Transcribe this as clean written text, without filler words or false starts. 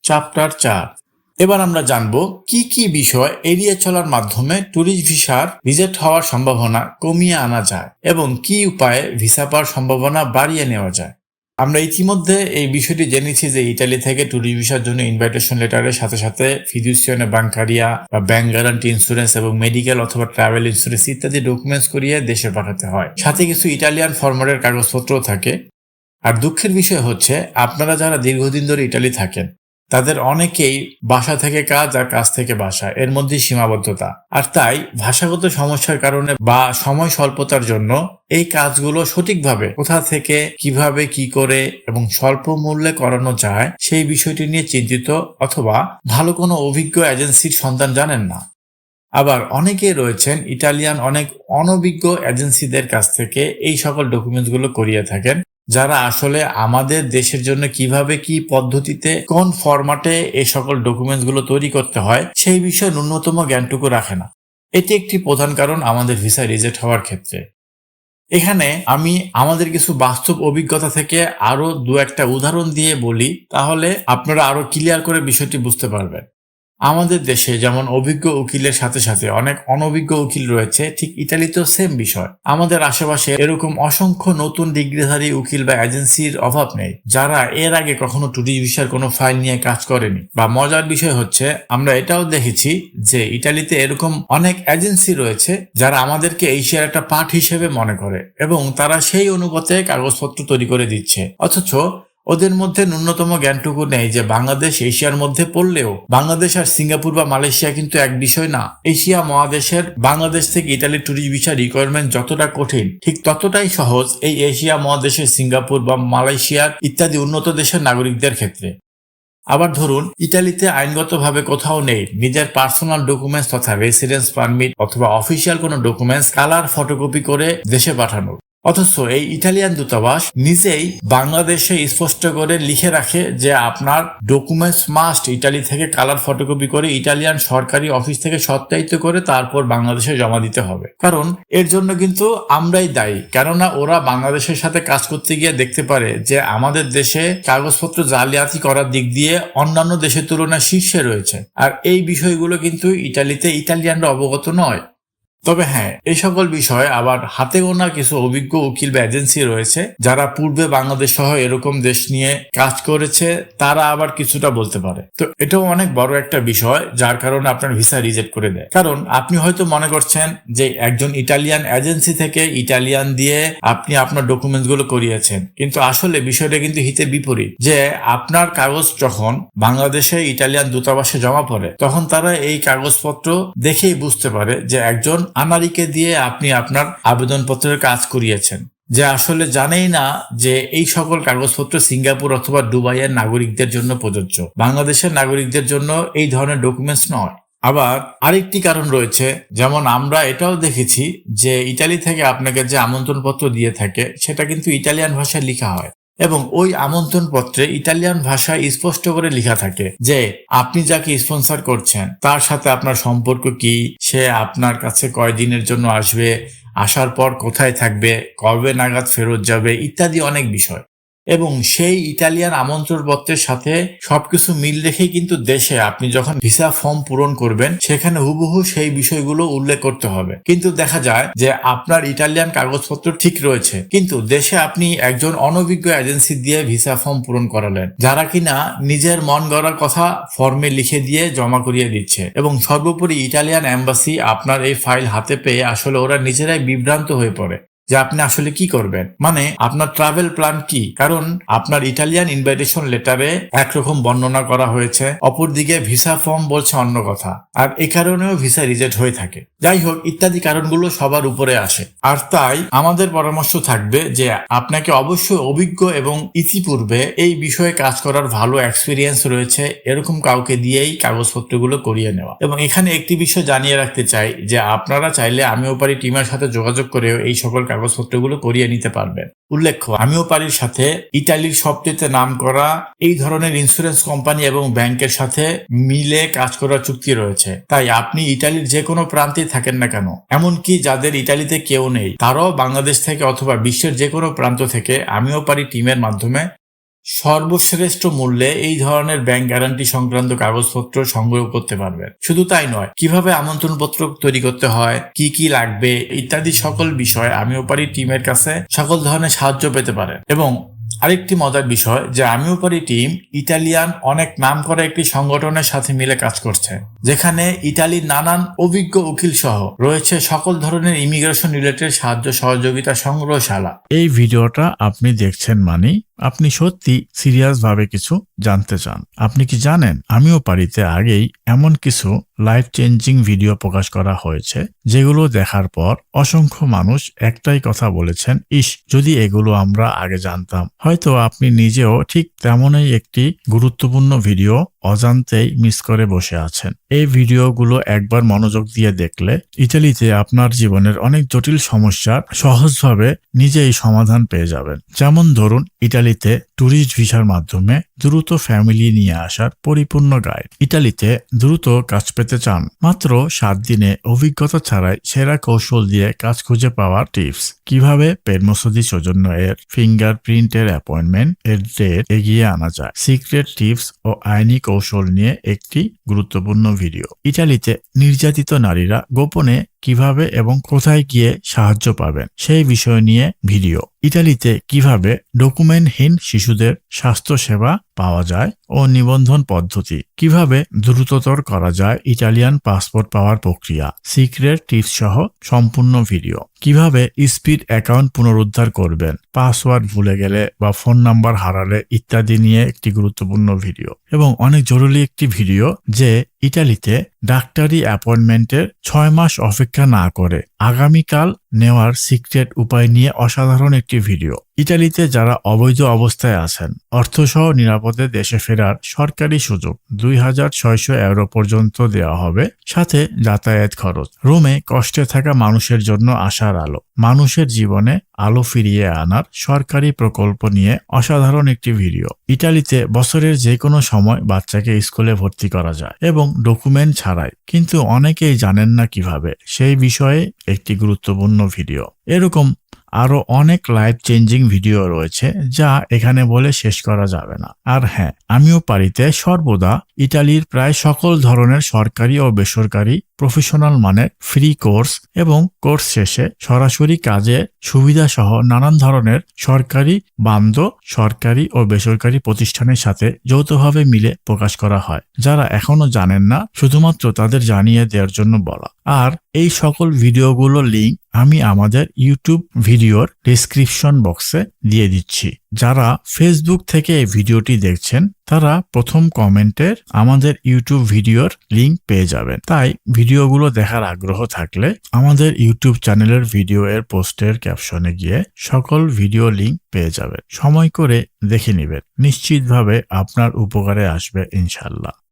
Chapter 4। এবার আমরা জানব কি কি বিষয় এড়িয়ে চলার মাধ্যমে ট্যুরিস্ট ভিসার রিজেক্ট হওয়ার সম্ভাবনা কমিয়ে আনা যায় এবং কি উপায়ে ভিসা পাওয়ার সম্ভাবনা বাড়িয়ে নেওয়া যায়। আমরা ইতিমধ্যে এই বিষয়টি জেনেছি যে ইতালি থেকে ট্যুরিস্ট ভিসার জন্য ইনভাইটেশন লেটারের সাথে সাথে ফিদুসিয়নে বাঙ্কারিয়া বা ব্যাংক গ্যারান্টি ইন্স্যুরেন্স এবং মেডিকেল অথবা ট্রাভেল ইন্স্যুরেন্স ইত্যাদি ডকুমেন্টস করিয়ে দেশে পাঠাতে হয়। সাথে কিছু ইটালিয়ান ফরম্যাটের কাগজপত্রও থাকে। আর দুঃখের বিষয় হচ্ছে আপনারা যারা দীর্ঘদিন ধরে ইটালি থাকেন তাদের অনেকেই বাসা থেকে কাজ আর কাজ থেকে বাসা এর মধ্যে সীমাবদ্ধতা, আর তাই ভাষাগত সমস্যার কারণে বা সময় স্বল্পতার জন্য এই কাজগুলো সঠিকভাবে কোথা থেকে কিভাবে কি করে এবং স্বল্প মূল্যে করানো যায় সেই বিষয়টি নিয়ে চিন্তিত অথবা ভালো কোনো অভিজ্ঞ এজেন্সির সন্ধান জানেন না। আবার অনেকেই রয়েছেন ইটালিয়ান অনেক অনভিজ্ঞ এজেন্সিদের কাছ থেকে এই সকল ডকুমেন্টসগুলো করিয়ে থাকেন, যারা আসলে আমাদের দেশের জন্য কিভাবে কি পদ্ধতিতে কোন ফরম্যাটে এই সকল ডকুমেন্টসগুলো তৈরি করতে হয় সেই বিষয়ে ন্যূনতম জ্ঞানটুকু রাখে না। এটি একটি প্রধান কারণ আমাদের ভিসা রিজেক্ট হওয়ার ক্ষেত্রে। এখানে আমি আমাদের কিছু বাস্তব অভিজ্ঞতা থেকে আরো দু একটা উদাহরণ দিয়ে বলি, তাহলে আপনারা আরো ক্লিয়ার করে বিষয়টি বুঝতে পারবেন। আমাদের দেশে যেমন অভিজ্ঞ উকিলের সাথে সাথে অনেক অনভিজ্ঞ উকিল রয়েছে, ঠিক ইতালিতেও সেম বিষয়। আমাদের আশেপাশে এরকম অসংখ্য নতুন ডিগ্রিধারী উকিল বা এজেন্সির অভাব নেই, যারা এর আগে কখনো ট্যুরিস্ট ভিসার কোনো ফাইল নিয়ে কাজ করেনি। বা মজার বিষয় হচ্ছে আমরা এটাও দেখেছি যে ইতালিতে এরকম অনেক এজেন্সি রয়েছে যারা আমাদেরকে এশিয়ার একটা পার্ট হিসেবে মনে করে এবং তারা সেই অনুপাতে কাগজপত্র তৈরি করে দিচ্ছে, অথচ ওদের মধ্যে ন্যূনতম জ্ঞানটুকু নেই যে বাংলাদেশ এশিয়ার মধ্যে পড়লেও বাংলাদেশ আর সিঙ্গাপুর বা মালয়েশিয়া কিন্তু এক বিষয় না। এশিয়া মহাদেশের বাংলাদেশ থেকে ইতালি ট্যুরিস্ট ভিসা রিকোয়ারমেন্ট যতটা কঠিন ঠিক ততটাই সহজ এই এশিয়া মহাদেশের সিঙ্গাপুর বা মালয়েশিয়ার ইত্যাদি উন্নত দেশের নাগরিকদের ক্ষেত্রে। আবার ধরুন ইতালিতে আইনগতভাবে কোথাও নেই নিজের পার্সোনাল ডকুমেন্টস তথা রেসিডেন্স পারমিট অথবা অফিসিয়াল কোনো ডকুমেন্টস কালার ফটোকপি করে দেশে পাঠানোর, অথচ এই ইটালিয়ান দূতাবাস নিজেই বাংলাদেশে স্পষ্ট করে লিখে রাখে যে আপনার ডকুমেন্টস মাস্ট ইটালি থেকে কালার ফটোকপি করে ইটালিয়ান সরকারি অফিস থেকে সত্যায়িত করে তারপর বাংলাদেশে জমা দিতে হবে। কারণ এর জন্য কিন্তু আমরাই দায়ী, কেননা ওরা বাংলাদেশের সাথে কাজ করতে গিয়ে দেখতে পারে যে আমাদের দেশে কাগজপত্র জালিয়াতি করার দিক দিয়ে অন্যান্য দেশের তুলনায় শীর্ষে রয়েছে, আর এই বিষয়গুলো কিন্তু ইটালিতে ইটালিয়ানরা অবগত নয়। তবে হ্যাঁ, এই সকল বিষয়ে আবার হাতে গোনা কিছু অভিজ্ঞ উকিল বা এজেন্সি রয়েছে যারা পূর্বে বাংলাদেশ সহ এরকম দেশ নিয়ে কাজ করেছে, তারা আবার কিছুটা বলতে পারে। তো এটাও অনেক বড় একটা বিষয় যার কারণে আপনার ভিসা রিজেক্ট করে দেয়। কারণ আপনি হয়তো মনে করছেন যে একজন ইটালিয়ান এজেন্সি থেকে ইটালিয়ান দিয়ে আপনি আপনার ডকুমেন্টস গুলো করিয়েছেন, কিন্তু আসলে বিষয়টা কিন্তু হিতে বিপরীত। যে আপনার কাগজ যখন বাংলাদেশে ইটালিয়ান দূতাবাসে জমা পড়ে তখন তারা এই কাগজপত্র দেখেই বুঝতে পারে যে একজন আনারিকে দিয়ে আপনি আপনার আবেদনপত্রের কাজ করিয়েছেন, যে আসলে জানেই না যে এই সকল কাগজপত্র সিঙ্গাপুর অথবা দুবাইয়ের নাগরিকদের জন্য প্রযোজ্য, বাংলাদেশের নাগরিকদের জন্য এই ধরনের ডকুমেন্টস নয়। আবার আরেকটি কারণ রয়েছে, যেমন আমরা এটাও দেখেছি যে ইতালি থেকে আপনাকে যে আমন্ত্রণপত্র দিয়ে থাকে সেটা কিন্তু ইটালিয়ান ভাষায় লেখা হয় এবং ওই আমন্ত্রণ পত্রে ইটালিয়ান ভাষায় স্পষ্ট করে লেখা থাকে যে আপনি যাকে স্পন্সর করছেন তার সাথে আপনার সম্পর্ক কি, সে আপনার কাছে কয়দিনের জন্য আসবে, আসার পর কোথায় থাকবে, কবে নাগাদ ফেরত যাবে ইত্যাদি অনেক বিষয়। এবং সেই ইটালিয়ান আমন্ত্রণপত্রের সাথে সবকিছু মিল রেখেই কিন্তু দেশে আপনি যখন ভিসা ফর্ম পূরণ করবেন সেখানে হুবহু সেই বিষয়গুলো উল্লেখ করতে হবে। কিন্তু দেখা যায় যে আপনার ইটালিয়ান কাগজপত্র ঠিক রয়েছে কিন্তু দেশে আপনি একজন অনভিজ্ঞ এজেন্সি দিয়ে ভিসা ফর্ম পূরণ করালেন, যারা কিনা নিজের মন গড়ার কথা ফর্মে লিখে দিয়ে জমা করিয়ে দিচ্ছে। এবং সর্বোপরি ইটালিয়ান এম্বাসি আপনার এই ফাইল হাতে পেয়ে আসলে ওরা নিজেরাই বিভ্রান্ত হয়ে পড়ে যে আপনি আসলে কি করবেন, মানে আপনার ট্রাভেল প্ল্যান কি। কারণ আপনার ইটালিয়ান ইনভাইটেশন লেটারে একরকম বর্ণনা করা হয়েছে, অপরদিকে ভিসা ফর্ম বলছে অন্য কথা, আর এ কারণেও ভিসা রিজেক্ট হয়ে থাকে। যাই হোক, ইত্যাদি কারণগুলো সবার উপরে আসে। আর তাই আমাদের পরামর্শ থাকবে যে আপনাকে অবশ্যই অভিজ্ঞ এবং ইতিপূর্বে এই বিষয়ে কাজ করার ভালো এক্সপিরিয়েন্স রয়েছে এরকম কাউকে দিয়েই কাগজপত্রগুলো করিয়ে নেওয়া। এবং এখানে একটি বিষয় জানিয়ে রাখতে চাই যে আপনারা চাইলে আমিও পারি টিমের সাথে যোগাযোগ করেও এই সকল কাগজপত্রগুলো করিয়ে নিতে পারবেন। উল্লেখ্য, আমিও পারির সাথে ইতালির সবচেয়ে নাম করা এই ধরনের ইন্স্যুরেন্স কোম্পানি এবং ব্যাংকের সাথে মিলে কাজ করার চুক্তি রয়েছে। তাই আপনি ইতালির যে কোনো প্রান্তে থাকেন না কেন, এমনকি যাদের ইতালিতে কেউ নেই তারাও বাংলাদেশ থেকে অথবা বিশ্বের যে কোনো প্রান্ত থেকে আমিও পারি টিমের মাধ্যমে সর্বশ্রেষ্ঠ মূল্যে এই ধরনের ব্যাংক গ্যারান্টি সংক্রান্ত কাগজপত্র সংগ্রহ করতে পারবেন। শুধু তাই নয়, কিভাবে আমন্ত্রণপত্র তৈরি করতে হয়, কি কি লাগবে ইত্যাদি সকল বিষয় আমিও পারি টিমের কাছে সকল ধরনের সাহায্য পেতে পারেন। এবং আরেকটি মজার বিষয় যে আমিও পারি টিম ইতালিয়ান অনেক নামকরা একটি সংগঠনের সাথে মিলে কাজ করছে, যেখানে ইতালির নানান অভিজ্ঞ উকিল সহ রয়েছে সকল ধরনের ইমিগ্রেশন রিলেটেড সাহায্য সহযোগিতা সংগ্রহশালা। এই ভিডিওটা আপনি দেখছেন মানে আপনি সত্যি সিরিয়াস ভাবে কিছু জানতে চান। আপনি কি জানেন আমিও পারিতে আগেই এমন কিছু লাইফ চেঞ্জিং ভিডিও প্রকাশ করা হয়েছে যেগুলো দেখার পর অসংখ্য মানুষ একটাই কথা বলেছেন, ইস যদি এগুলো আমরা আগে জানতাম। হয়তো আপনি নিজেও ঠিক তেমনই একটি গুরুত্বপূর্ণ ভিডিও অজান্তেই মিস করে বসে আছেন। এই ভিডিওগুলো একবার মনোযোগ দিয়ে দেখলে ইতালিতে আপনার জীবনের অনেক জটিল সমস্যার সহজভাবে নিজেই সমাধান পেয়ে যাবেন। যেমন ধরুন, ইতালিতে ট্যুরিস্ট ভিসার মাধ্যমে দ্রুত ফ্যামিলি নিয়ে আসার পরিপূর্ণ গাইড। ইতালিতে দ্রুত কাজ পেতে চান, মাত্র 7 দিনে অভিজ্ঞতা ছাড়াই সেরা কৌশল দিয়ে কাজ খুঁজে পাওয়ার টিপস। কিভাবে পেরমোসদি সৌজন্য এর ফিঙ্গারপ্রিন্টের অ্যাপয়েন্টমেন্ট এর ডেট এগিয়ে আনা যায়, সিক্রেট টিপস ও আইনি কৌশল নিয়ে একটি গুরুত্বপূর্ণ ভিডিও। ইতালিতে নির্যাতিত নারীরা গোপনে কিভাবে এবং কোথায় গিয়ে সাহায্য পাবেন সেই বিষয় নিয়ে ভিডিও। ইতালিতে কিভাবে ডকুমেন্টহীন শিশুদের স্বাস্থ্য সেবা পাওয়া যায় ও নিবন্ধন পদ্ধতি, কিভাবে দ্রুততর করা যায় ইটালিয়ান পাসপোর্ট পাওয়ার প্রক্রিয়া, সিক্রেট টিপস সহ সম্পূর্ণ ভিডিও। কিভাবে স্পিড অ্যাকাউন্ট পুনরুদ্ধার করবেন, পাসওয়ার্ড ভুলে গেলে বা ফোন নাম্বার হারালে ইত্যাদি নিয়ে একটি গুরুত্বপূর্ণ ভিডিও। এবং অনেক জরুরি একটি ভিডিও যে ইটালিতে ডাক্তারি অ্যাপয়েন্টমেন্টের 6 মাস অপেক্ষা না করে আগামীকাল নেওয়ার সিক্রেট উপায় নিয়ে অসাধারণ একটি ভিডিও। ইটালিতে যারা অবৈধ অবস্থায় আছেন, অর্থসহ নিরাপদে দেশে ফেরার সরকারি সুযোগ 2600 ইউরো পর্যন্ত দেওয়া হবে, সাথে যাতায়াত খরচ। রোমে কষ্টে থাকা মানুষের জন্য আশার আলো, মানুষের জীবনে আলো ফিরিয়ে আনার সরকারি প্রকল্প নিয়ে অসাধারণ একটি ভিডিও। ইটালিতে বছরের যে কোনো সময় বাচ্চাকে স্কুলে ভর্তি করা যায় এবং ডকুমেন্ট ছাড়াই, কিন্তু অনেকেই জানেন না কিভাবে, সেই বিষয়ে একটি গুরুত্বপূর্ণ ভিডিও। এরকম আরো অনেক লাইফ চেঞ্জিং ভিডিও রয়েছে যা এখানে বলে শেষ করা যাবে না। আর হ্যাঁ, আমিও পারিতে সর্বদা ইটালির প্রায় সকল ধরনের সরকারি ও বেসরকারি প্রফেশনাল মানের ফ্রি কোর্স এবং কোর্স শেষে সরাসরি কাজে সুবিধা সহ নানান ধরনের সরকারি বান্ধব সরকারি ও বেসরকারি প্রতিষ্ঠানের সাথে যৌথভাবে মিলে প্রকাশ করা হয়। যারা এখনো জানেন না, শুধুমাত্র তাদের জানিয়ে দেওয়ার জন্য বলা। আর এই সকল ভিডিওগুলোর লিঙ্ক আমি আমাদের ইউটিউব ভিডিওর ডেসক্রিপশন বক্সে দিয়ে দিচ্ছি। যারা ফেসবুক থেকে এই ভিডিওটি দেখছেন তারা প্রথম কমেন্টের আমাদের ইউটিউব ভিডিওর লিঙ্ক পেয়ে যাবেন। তাই ভিডিওগুলো দেখার আগ্রহ থাকলে আমাদের ইউটিউব চ্যানেলের ভিডিও এর পোস্টের ক্যাপশনে গিয়ে সকল ভিডিও লিঙ্ক পেয়ে যাবেন। সময় করে দেখে নেবেন, নিশ্চিতভাবে আপনার উপকারে আসবে ইনশাল্লাহ।